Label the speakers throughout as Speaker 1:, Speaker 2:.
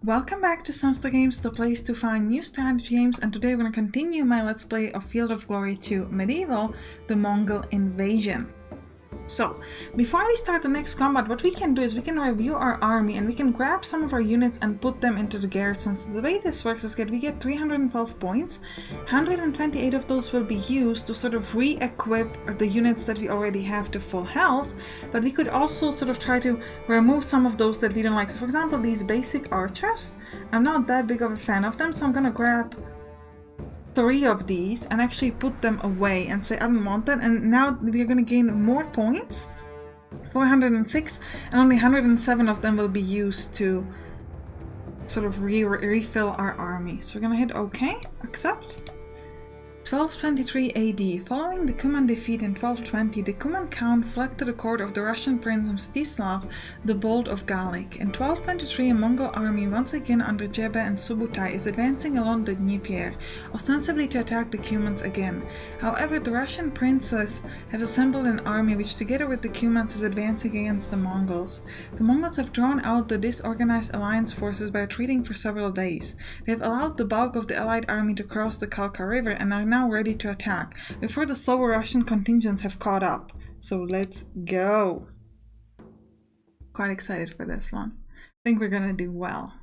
Speaker 1: Welcome back to Sampstra Games, the place to find new strategy games, and today we're going to continue my Let's Play of Field of Glory 2 Medieval, the Mongol Invasion. So, before we start the next combat, what we can do is we can review our army and we can grab some of our units and put them into the garrisons. The way this works is that we get 312 points, 128 of those will be used to sort of re-equip the units that we already have to full health, but we could also sort of try to remove some of those that we don't like. So for example, these basic archers, I'm not that big of a fan of them, so I'm gonna grab 3 of these and actually put them away and say I don't want that, and now we're going to gain more points, 406, and only 107 of them will be used to sort of refill our army. So we're going to hit OK, accept. 1223 AD. Following the Cuman defeat in 1220, the Cuman Count fled to the court of the Russian Prince Mstislav the Bold of Gallic. In 1223, a Mongol army, once again under Jebe and Subutai, is advancing along the Dnieper, ostensibly to attack the Cumans again. However, the Russian princes have assembled an army which, together with the Cumans, is advancing against the Mongols. The Mongols have drawn out the disorganized alliance forces by retreating for several days. They have allowed the bulk of the allied army to cross the Kalka River and are now ready to attack before the slower Russian contingents have caught up. So let's go. Quite excited for this one. I think we're gonna do well.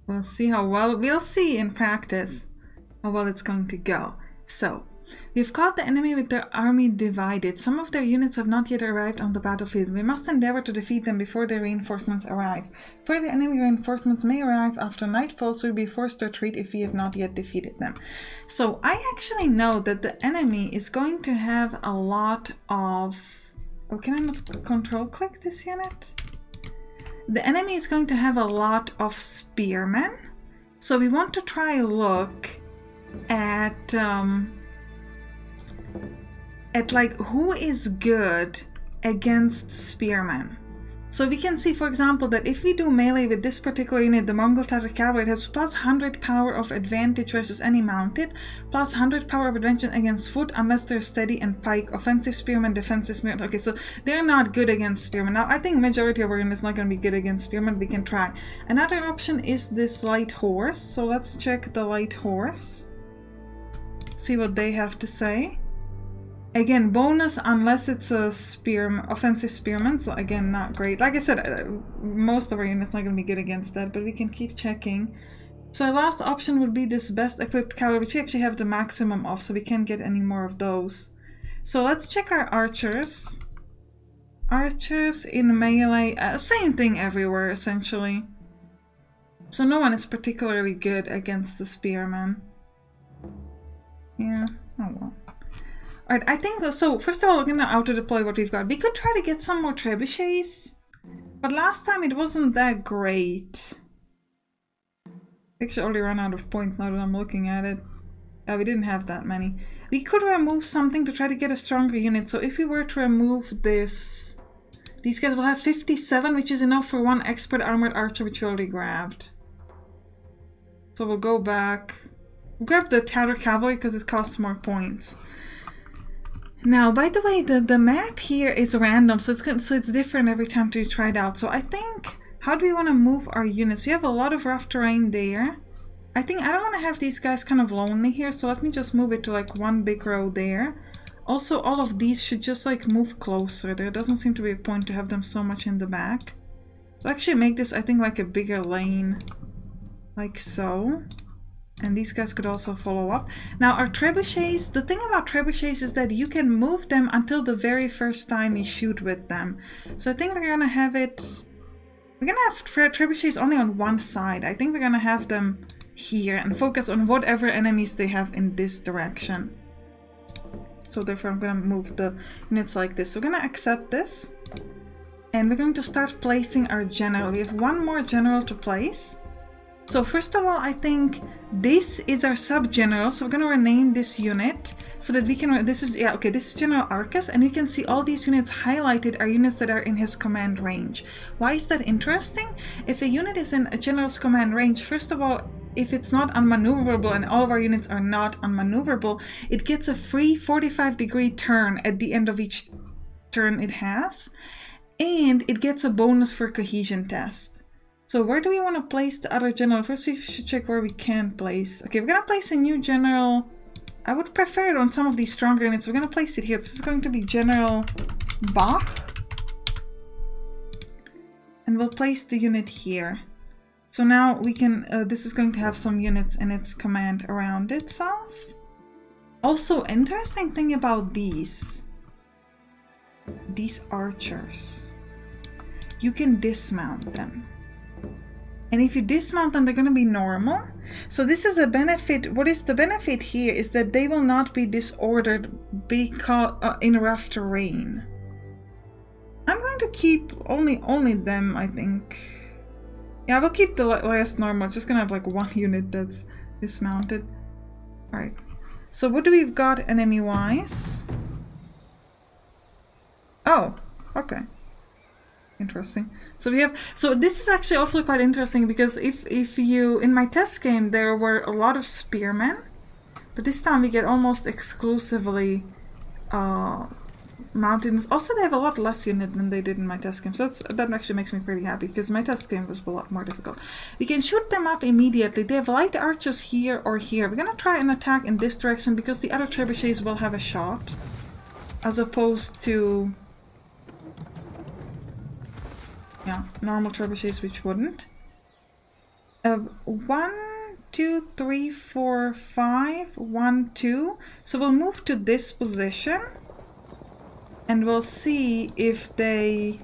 Speaker 1: We'll see how well, we'll see in practice how well it's going to go. So we've caught the enemy with their army divided. Some of their units have not yet arrived on the battlefield. We must endeavor to defeat them before their reinforcements arrive. Further enemy reinforcements may arrive after nightfall, so we'll be forced to retreat if we have not yet defeated them. So I actually know that the enemy is going to have a lot of... Oh, can I not control click this unit? The enemy is going to have a lot of spearmen. So we want to try look at like who is good against spearmen. So we can see, for example, that if we do melee with this particular unit, the Mongol Tatar cavalry, it has plus 100 power of advantage versus any mounted, plus 100 power of advantage against foot unless they're steady and pike, offensive spearmen, defensive spearmen. Okay, so they're not good against spearmen. Now I think majority of our units not going to be good against spearmen. We can try. Another option is this light horse. So let's check the light horse, see what they have to say. Again, bonus unless it's a offensive spearman, so again, not great. Like I said, most of our units not going to be good against that, but we can keep checking. So our last option would be this best equipped cavalry, which we actually have the maximum of, so we can't get any more of those. So let's check our archers. Archers in melee, same thing everywhere, essentially. So no one is particularly good against the spearmen. Yeah, oh well. Alright, I think, so first of all, we're going to auto-deploy what we've got. We could try to get some more trebuchets, but last time it wasn't that great. Actually, already run out of points now that I'm looking at it. We didn't have that many. We could remove something to try to get a stronger unit. So if we were to remove this, these guys will have 57, which is enough for one expert armored archer, which we already grabbed. So we'll go back. We'll grab the Tatar cavalry because it costs more points. Now, by the way, the map here is random, so it's different every time to try it out. So I think, how do we want to move our units? We have a lot of rough terrain there. I think I don't want to have these guys kind of lonely here, so let me just move it to like one big row there. Also, all of these should just like move closer. There doesn't seem to be a point to have them so much in the back. So actually make this, I think, like a bigger lane, like so. And these guys could also follow up. Now our trebuchets, the thing about trebuchets is that you can move them until the very first time you shoot with them. So I think we're gonna have it, we're gonna have trebuchets only on one side. I think we're gonna have them here and focus on whatever enemies they have in this direction. So therefore I'm gonna move the units like this. So we're gonna accept this. And we're going to start placing our general. We have one more general to place. So first of all, I think this is our sub-general, so we're going to rename this unit so that we can, this is General Arcus, and you can see all these units highlighted are units that are in his command range. Why is that interesting? If a unit is in a general's command range, first of all, if it's not unmaneuverable, and all of our units are not unmaneuverable, it gets a free 45-degree turn at the end of each turn it has, and it gets a bonus for cohesion test. So where do we want to place the other general? First we should check where we can place. Okay, we're gonna place a new general. I would prefer it on some of these stronger units. We're gonna place it here. This is going to be General Bach. And we'll place the unit here. So now we can, this is going to have some units in its command around itself. Also, interesting thing about these archers. You can dismount them. And if you dismount them, they're going to be normal. So this is a benefit. What is the benefit here is that they will not be disordered because in rough terrain. I'm going to keep only them, I think. Yeah, I will keep the last normal. Just going to have like one unit that's dismounted. Alright. So what do we've got enemy-wise? Oh, okay. Interesting. So we have, so this is actually also quite interesting because if you, in my test game there were a lot of spearmen, but this time we get almost exclusively mountains. Also they have a lot less unit than they did in my test game, so that actually makes me pretty happy because my test game was a lot more difficult. We can shoot them up immediately. They have light archers here or here. We're gonna try an attack in this direction because the other trebuchets will have a shot as opposed to normal trebuchets which wouldn't. 1, 2, 3, 4, 5, 1, 2. So we'll move to this position and we'll see if they...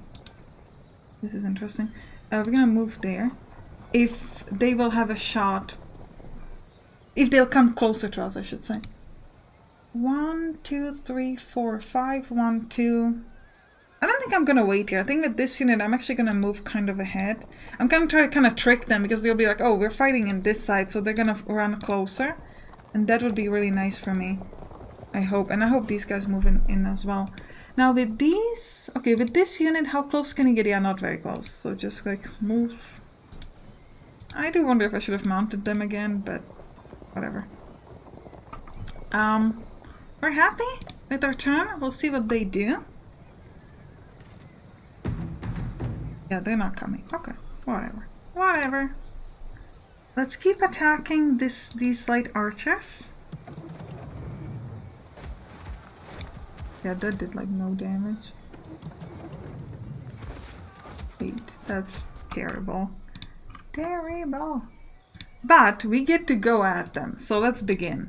Speaker 1: This is interesting. We're gonna move there. If they will have a shot. If they'll come closer to us, I should say. 1, 2, 3, 4, 5, 1, 2. I don't think I'm gonna wait here. I think with this unit I'm actually gonna move kind of ahead. I'm gonna try to kind of trick them because they'll be like, oh, we're fighting in this side, so they're gonna run closer. And that would be really nice for me. I hope. And I hope these guys move in as well. Now with these... Okay, with this unit, how close can you get? Yeah, not very close. So just like move. I do wonder if I should have mounted them again, but whatever. We're happy with our turn. We'll see what they do. Yeah, they're not coming. Okay, whatever. Whatever. Let's keep attacking these light archers. Yeah, that did like no damage. Wait, that's terrible. Terrible. But we get to go at them, so let's begin.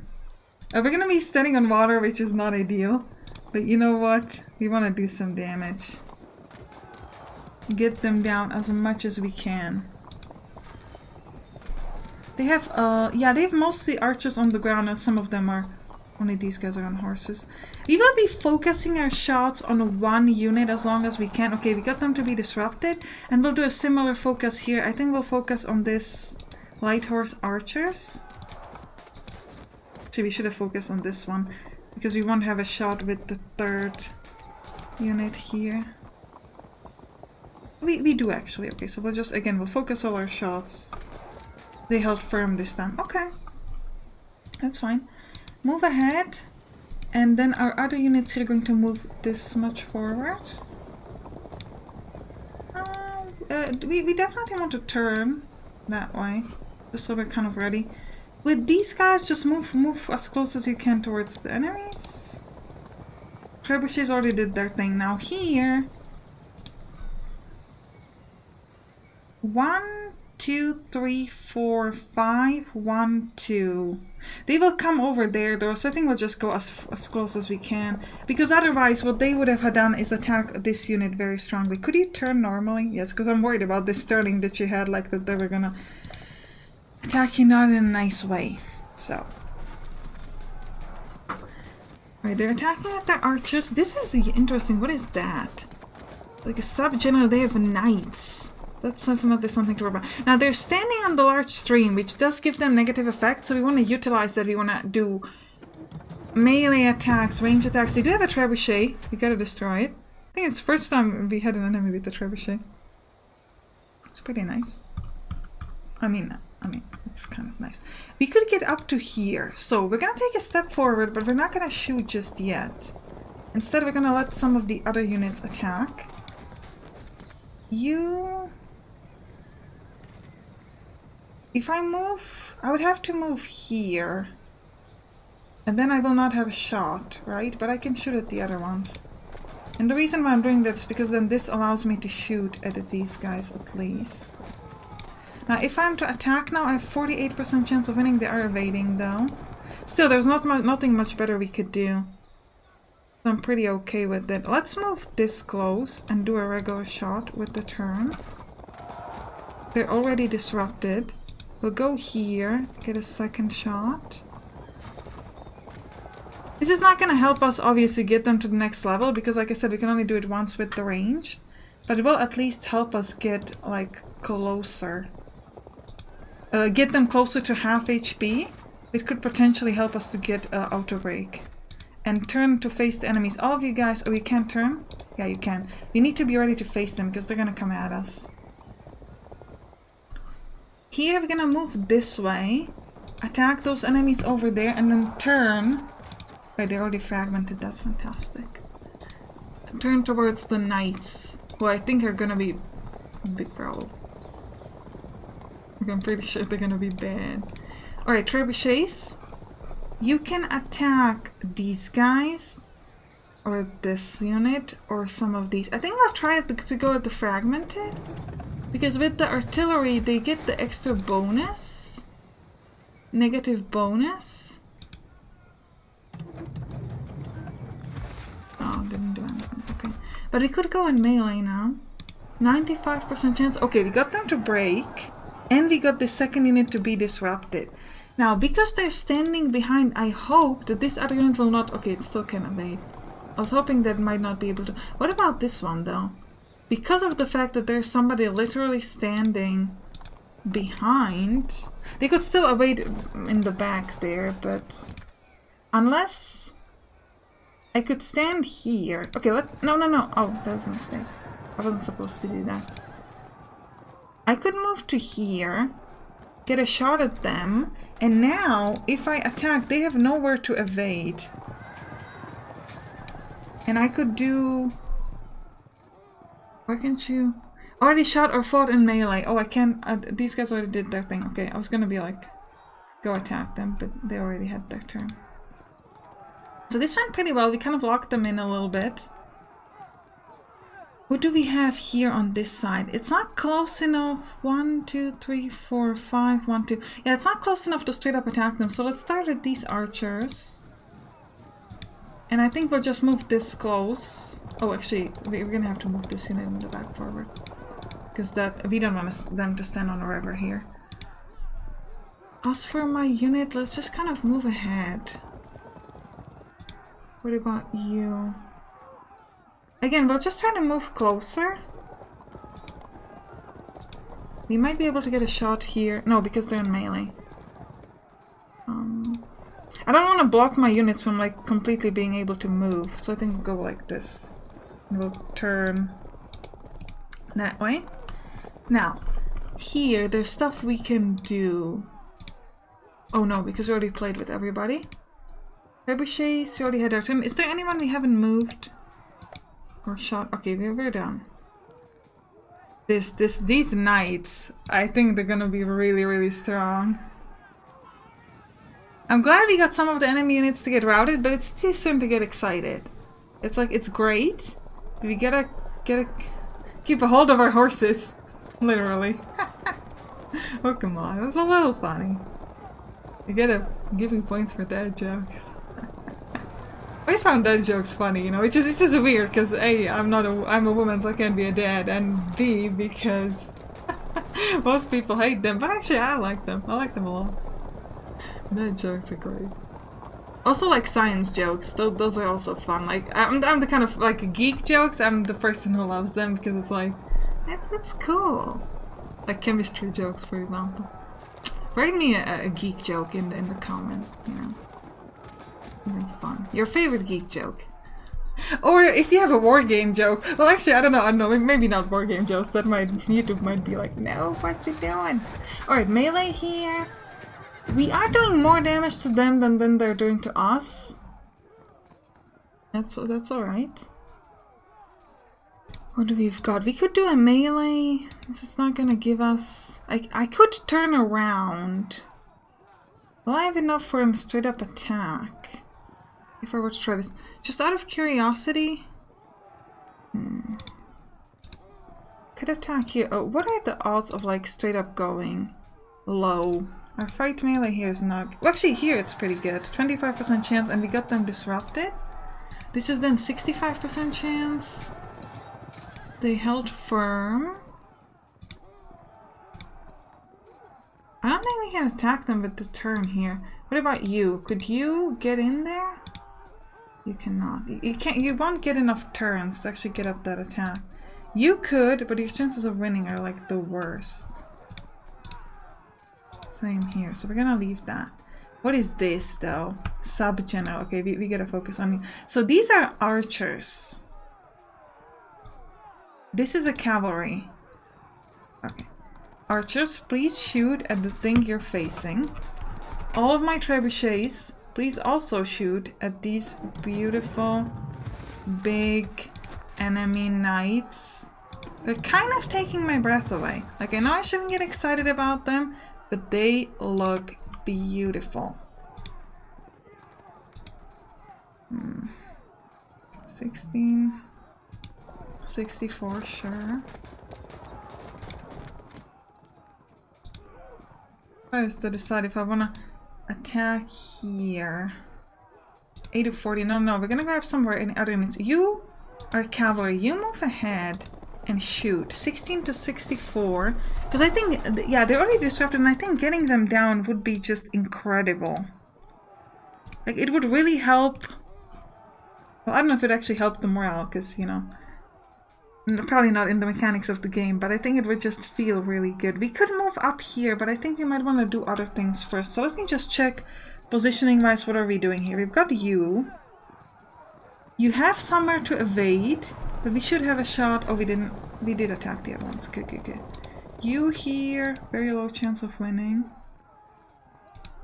Speaker 1: We're gonna be standing on water, which is not ideal. But you know what? We want to do some damage. Get them down as much as we can. They have, yeah, they have mostly archers on the ground and some of them are, only these guys are on horses. We will be focusing our shots on one unit as long as we can. Okay, we got them to be disrupted and we'll do a similar focus here. I think we'll focus on this light horse archers. Actually, we should have focused on this one because we won't have a shot with the third unit here. We do actually. Okay, so we'll just, again, we'll focus all our shots. They held firm this time. Okay. That's fine. Move ahead. And then our other units here are going to move this much forward. We definitely want to turn that way. Just so we're kind of ready. With these guys, just move as close as you can towards the enemies. Trebuchets already did their thing. Now here... 1, 2, 3, 4, 5, 1, 2. They will come over there though, so I think we'll just go as close as we can. Because otherwise what they would have done is attack this unit very strongly. Could you turn normally? Yes, because I'm worried about this turning that you had, like that they were gonna attack you not in a nice way. So. Right, they're attacking with their archers. This is interesting. What is that? Like a sub-general, they have knights. That's definitely something to worry about. Now they're standing on the large stream, which does give them negative effects, so we want to utilize that. We want to do melee attacks, range attacks. They do have a trebuchet. We gotta destroy it. I think it's the first time we had an enemy with a trebuchet. It's pretty nice. I mean, it's kind of nice. We could get up to here, so we're gonna take a step forward, but we're not gonna shoot just yet. Instead, we're gonna let some of the other units attack. You... If I move, I would have to move here. And then I will not have a shot, right? But I can shoot at the other ones. And the reason why I'm doing that is because then this allows me to shoot at these guys at least. Now, if I'm to attack now, I have 48% chance of winning. They are evading, though. Still, there's nothing much better we could do. I'm pretty okay with it. Let's move this close and do a regular shot with the turn. They're already disrupted. We'll go here, get a second shot. This is not going to help us, obviously, get them to the next level, because, like I said, we can only do it once with the range. But it will at least help us get, like, closer. Get them closer to half HP. It could potentially help us to get auto break. And turn to face the enemies. All of you guys... Oh, you can't turn? Yeah, you can. You need to be ready to face them, because they're going to come at us. Here, we're going to move this way. Attack those enemies over there, and then turn... Right, they're already fragmented. That's fantastic. Turn towards the knights, who I think are gonna be a big problem. I'm pretty sure they're gonna be bad. Alright, trebuchets. You can attack these guys, or this unit, or some of these. I think I'll try to go at the fragmented, because with the artillery they get the extra bonus. Negative bonus. Oh, didn't do anything. Okay. But we could go in melee now. 95% chance. Okay, we got them to break. And we got the second unit to be disrupted. Now, because they're standing behind, I hope that this other unit will not... Okay, it still can evade. I was hoping that might not be able to... What about this one, though? Because of the fact that there's somebody literally standing behind... They could still evade in the back there, but... Unless... I could stand here. Okay, no. Oh, that was a mistake. I wasn't supposed to do that. I could move to here, get a shot at them, and now, if I attack, they have nowhere to evade. And I could do... Why can't you... Already shot or fought in melee. Oh, I can't... these guys already did their thing. Okay, I was gonna be like... Go attack them, but they already had their turn. So this went pretty well. We kind of locked them in a little bit. What do we have here on this side? It's not close enough. 1, 2, 3, 4, 5, 1, 2. Yeah, it's not close enough to straight up attack them. So let's start with these archers. And I think we'll just move this close. Oh, actually, we're gonna have to move this unit in the back forward. Because that we don't want them to stand on a river here. As for my unit, let's just kind of move ahead. What about you? Again, we'll just try to move closer. We might be able to get a shot here. No, because they're in melee. I don't want to block my units from like completely being able to move. So I think we'll go like this. We'll turn that way. Now, here, there's stuff we can do. Oh no, because we already played with everybody. Trebuchets, we already had our turn. Is there anyone we haven't moved? Or shot? Okay, we're done. These knights, I think they're gonna be really, really strong. I'm glad we got some of the enemy units to get routed, but it's too soon to get excited. It's like, it's great. We gotta keep a hold of our horses. Literally. Oh, come on. It was a little funny. You gotta give me points for dad jokes. I always found dad jokes funny, you know, which is weird because A, I'm a woman, so I can't be a dad, and B, because most people hate them, but actually I like them. I like them a lot. Dad jokes are great. Also like science jokes, those are also fun. Like I'm the kind of like geek jokes. I'm the person who loves them because it's like it's cool. Like chemistry jokes, for example. Write me a geek joke in the comment, you know. Something fun. Your favorite geek joke. Or if you have a war game joke. Well, actually, I don't know. Maybe not war game jokes. That YouTube might be like, no, what you doing? Alright, melee here. We are doing more damage to them than they're doing to us. That's alright. What do we've got? We could do a melee. This is not gonna give us... I could turn around. Will I have enough for a straight up attack? If I were to try this. Just out of curiosity. Could attack here. Oh, what are the odds of like straight up going low? Our fight melee here is not... Well, actually here it's pretty good. 25% chance and we got them disrupted. This is then 65% chance. They held firm. I don't think we can attack them with the turn here. What about you? Could you get in there? You cannot. You can't. You won't get enough turns to actually get up that attack. You could, but your chances of winning are like the worst. Same here. So we're gonna leave that. What is this though? Sub-general. Okay, we gotta focus on you. So these are archers. This is a cavalry. Okay. Archers, please shoot at the thing you're facing. All of my trebuchets, please also shoot at these beautiful, big enemy knights. They're kind of taking my breath away. Like, I know I shouldn't get excited about them, but they look beautiful. 16... 64, sure. I have to decide if I want to attack here. 8 to 40. No, we're gonna grab somewhere in other units. You are cavalry. You move ahead and shoot. 16 to 64. Because I think, yeah, they're already disrupted, and I think getting them down would be just incredible. Like, it would really help. Well, I don't know if it actually helped the morale, because, you know, probably not in the mechanics of the game, but I think it would just feel really good. We could move up here, but I think we might want to do other things first. So let me just check positioning wise, what are we doing here? We've got you. You have somewhere to evade, but we should have a shot. Oh, we didn't. We did attack the other ones. Good. You here, very low chance of winning.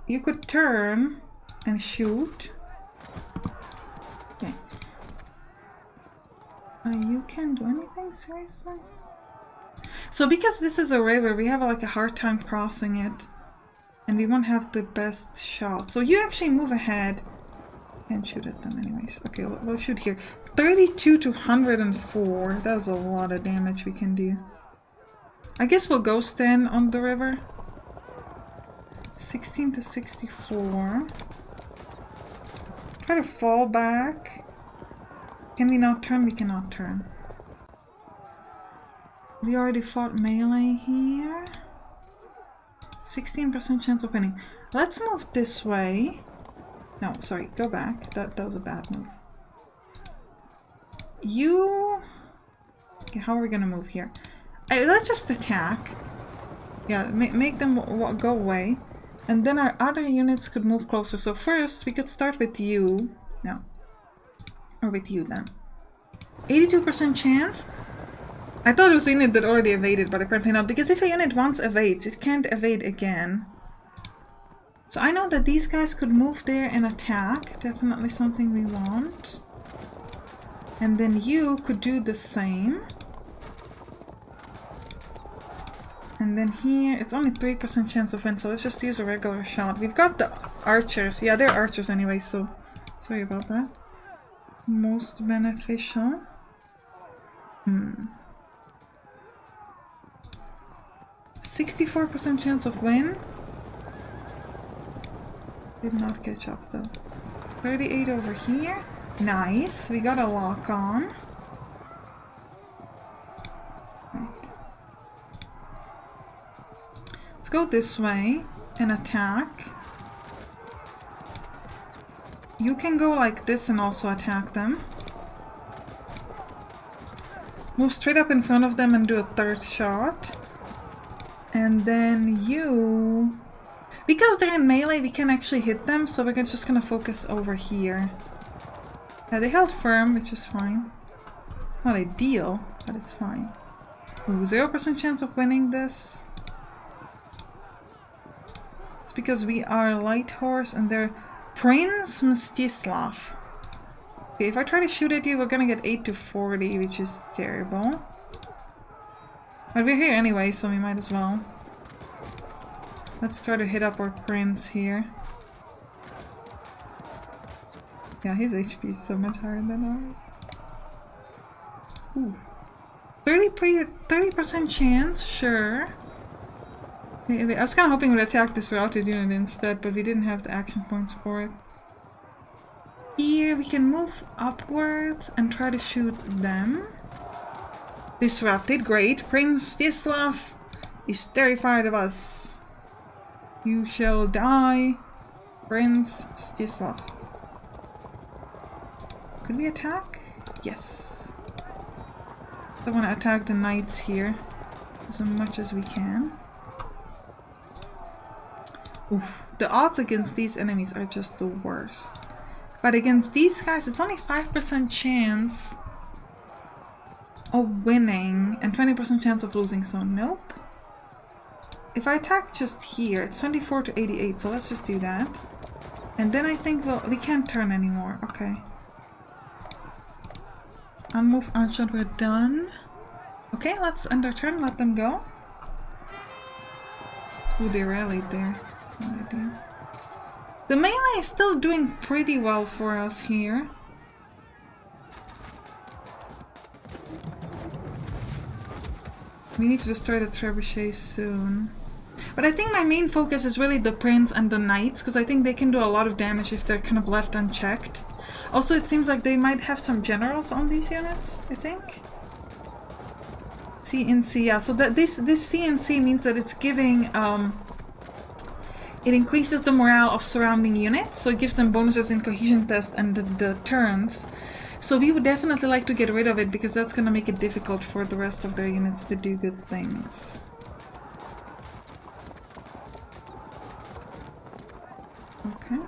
Speaker 1: You could turn and shoot. Okay. You can't do anything, seriously? So because this is a river, we have like a hard time crossing it. And we won't have the best shot. So you actually move ahead and shoot at them anyways. Okay, we'll shoot here. 32 to 104. That was a lot of damage we can do. I guess we'll go stand on the river. 16 to 64. Try to fall back. Can we not turn? We cannot turn. We already fought melee here. 16% chance of winning. Let's move this way. No, sorry, go back. That was a bad move. You... Okay, how are we gonna move here? Let's just attack. Yeah, make them go away. And then our other units could move closer. So first, we could start with you. No. Or with you then. 82% chance? I thought it was a unit that already evaded, but apparently not. Because if a unit once evades, it can't evade again. So I know that these guys could move there and attack. Definitely something we want. And then you could do the same. And then here, it's only 3% chance of win, so let's just use a regular shot. We've got the archers. Yeah, they're archers anyway, so sorry about that. Most beneficial. 64% chance of win. Did not catch up though. 38 over here. Nice. We got a lock on. Let's go this way and attack. You can go like this and also attack them. Move straight up in front of them and do a third shot. And then you... Because they're in melee, we can actually hit them, so we're just gonna focus over here. Yeah, they held firm, which is fine. Not ideal, but it's fine. Ooh, 0% chance of winning this. It's because we are light horse and they're Prince Mstislav. Okay, if I try to shoot at you, we're gonna get 8 to 40, which is terrible. But we're here anyway, so we might as well. Let's try to hit up our prince here. Yeah, his HP is so much higher than ours. Ooh. 30% chance? Sure. I was kind of hoping we'd attack this routed unit instead, but we didn't have the action points for it. Here we can move upwards and try to shoot them. Disrupted, great. Prince Stislav is terrified of us. You shall die, Prince Stislav. Could we attack? Yes. I want to attack the knights here as much as we can. Oof. The odds against these enemies are just the worst. But against these guys, it's only 5% chance of winning and 20% chance of losing, so nope. If I attack just here, it's 24 to 88, so let's just do that. And then I think we can't turn anymore. Okay. Unmove, unshot, we're done. Okay, let's end our turn, let them go. Ooh, they rallied there. No idea. The melee is still doing pretty well for us here. We need to destroy the trebuchets soon. But I think my main focus is really the prince and the knights, because I think they can do a lot of damage if they're kind of left unchecked. Also, it seems like they might have some generals on these units, I think. CNC, yeah, so that this CNC means that it's giving it increases the morale of surrounding units, so it gives them bonuses in cohesion test and the turns. So we would definitely like to get rid of it, because that's going to make it difficult for the rest of their units to do good things. Okay.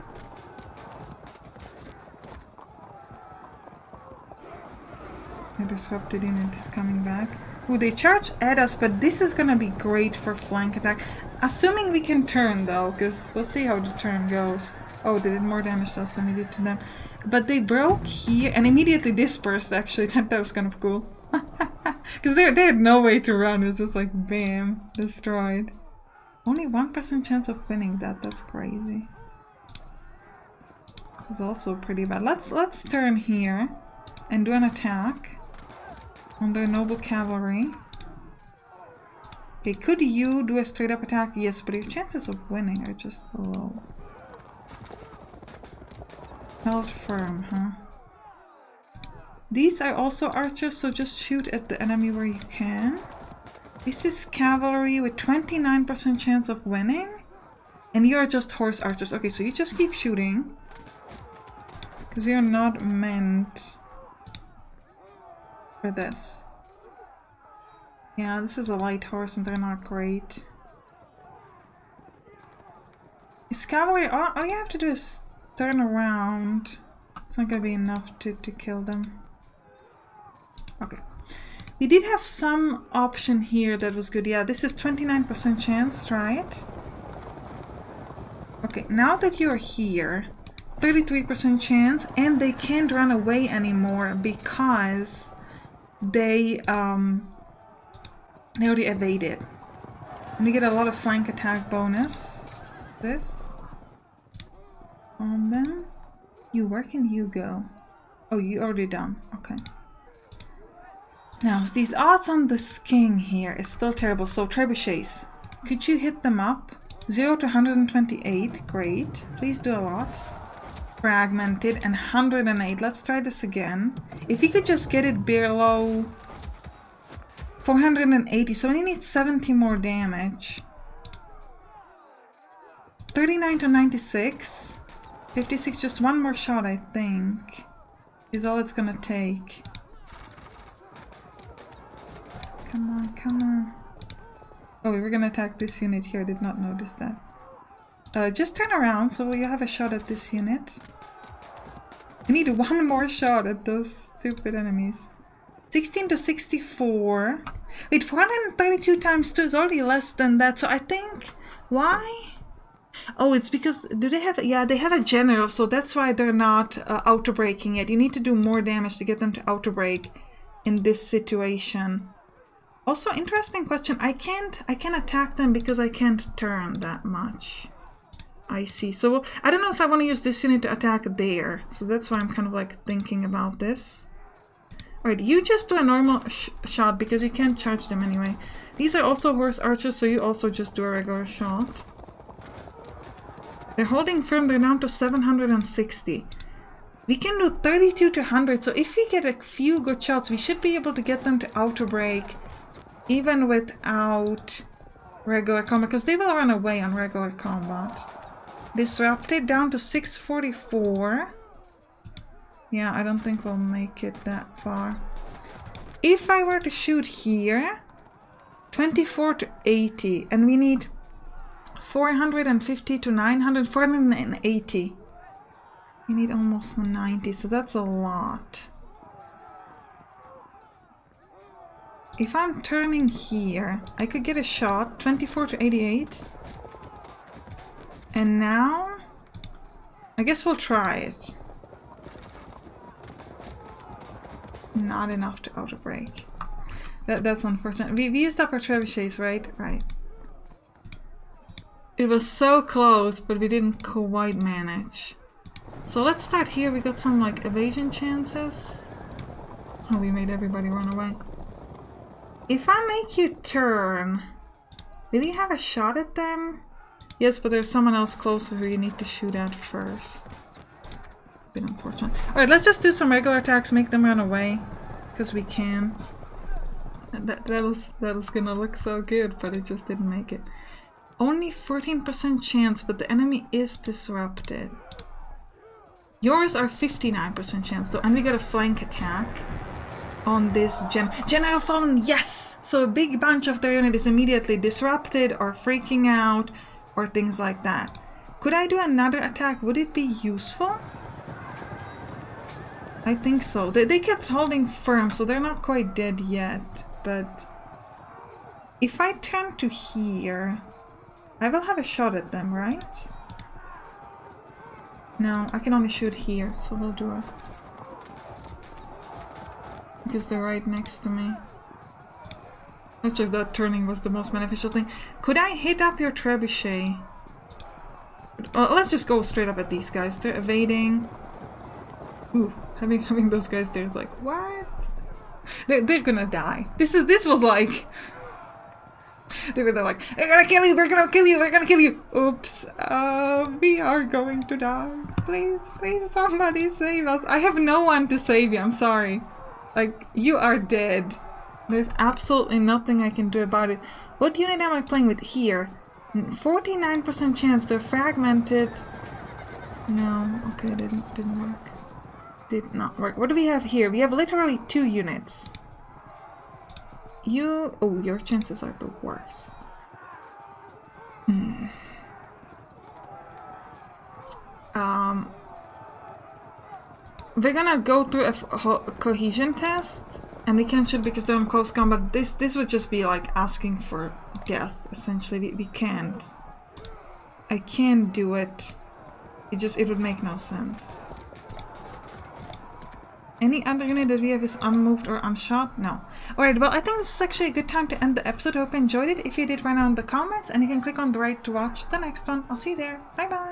Speaker 1: The disrupted unit is coming back. Ooh, they charge at us, but this is gonna be great for flank attack. Assuming we can turn though, because we'll see how the turn goes. Oh, they did more damage to us than we did to them. But they broke here and immediately dispersed, actually. That was kind of cool. Because they had no way to run. It was just like, bam, destroyed. Only 1% chance of winning that. That's crazy. It's also pretty bad. Let's turn here and do an attack on their noble cavalry. Okay, could you do a straight up attack? Yes, but your chances of winning are just low. Held firm, huh? These are also archers, so just shoot at the enemy where you can. This is cavalry with 29% chance of winning. And you're just horse archers. Okay, so you just keep shooting. Because you're not meant for this. Yeah, this is a light horse and they're not great. Is cavalry, all you have to do is turn around. It's not gonna be enough to kill them. Okay. We did have some option here that was good. Yeah, this is 29% chance, right? Okay, now that you're here, 33% chance, and they can't run away anymore because they already evaded. And we get a lot of flank attack bonus. This on them. Where can you go? Oh, you already done. Okay. Now, these odds on this king here is still terrible. So trebuchets, could you hit them up? 0 to 128. Great. Please do a lot. Fragmented and 108. Let's try this again. If we could just get it below 480, so we need 70 more damage. 39 to 96. 56, just one more shot, I think, is all it's gonna take. Come on, come on. Oh, we were gonna attack this unit here. I did not notice that. Just turn around so you have a shot at this unit. We need one more shot at those stupid enemies. 16 to 64. Wait, 432 times 2 is already less than that, so I think... Why? Oh, it's because... Do they have... Yeah, they have a general, so that's why they're not auto-breaking it. You need to do more damage to get them to auto-break in this situation. Also, interesting question. I can attack them because I can't turn that much. I see. So I don't know if I want to use this unit to attack there. So that's why I'm kind of like thinking about this. Alright, you just do a normal shot because you can't charge them anyway. These are also horse archers, so you also just do a regular shot. They're holding firm. They're down to 760. We can do 32 to 100. So if we get a few good shots, we should be able to get them to auto break even without regular combat, because they will run away on regular combat. Disrupted down to 644. Yeah, I don't think we'll make it that far. If I were to shoot here, 24 to 80, and we need 450 to 900, 480. We need almost 90, so that's a lot. If I'm turning here, I could get a shot, 24 to 88. And now, I guess we'll try it. Not enough to auto break. That's unfortunate. We used up our trebuchets, right? Right. It was so close, but we didn't quite manage. So let's start here. We got some like evasion chances. Oh, we made everybody run away. If I make you turn, will you have a shot at them? Yes, but there's someone else closer who you need to shoot at first. It's a bit unfortunate. Alright, let's just do some regular attacks, make them run away. Because we can. That was gonna look so good, but it just didn't make it. Only 14% chance, but the enemy is disrupted. Yours are 59% chance though, and we got a flank attack on this General Fallen, yes! So a big bunch of their unit is immediately disrupted or freaking out or things like that. Could I do another attack? Would it be useful? I think so. They kept holding firm, so they're not quite dead yet. But if I turn to here, I will have a shot at them, right? No, I can only shoot here, so we'll do it. Because they're right next to me. Not sure if that turning was the most beneficial thing. Could I hit up your trebuchet? Well, let's just go straight up at these guys. They're evading. Ooh, having those guys there is like, what? They're gonna die. This was like... They were like, we're gonna kill you, we're gonna kill you, we're gonna kill you. Oops, we are going to die. Please, please, somebody save us. I have no one to save you, I'm sorry. Like, you are dead. There's absolutely nothing I can do about it. What unit am I playing with here? 49% chance, they're fragmented. No, okay, didn't work. Did not work. What do we have here? We have literally 2 units. Oh, your chances are the worst. We're gonna go through a cohesion test, and we can't shoot because they're in close combat. This would just be like asking for death, essentially. We can't. I can't do it. It would make no sense. Any other unit that we have is unmoved or unshot? No. Alright, well, I think this is actually a good time to end the episode. I hope you enjoyed it. If you did, write down in the comments, and you can click on the right to watch the next one. I'll see you there. Bye bye!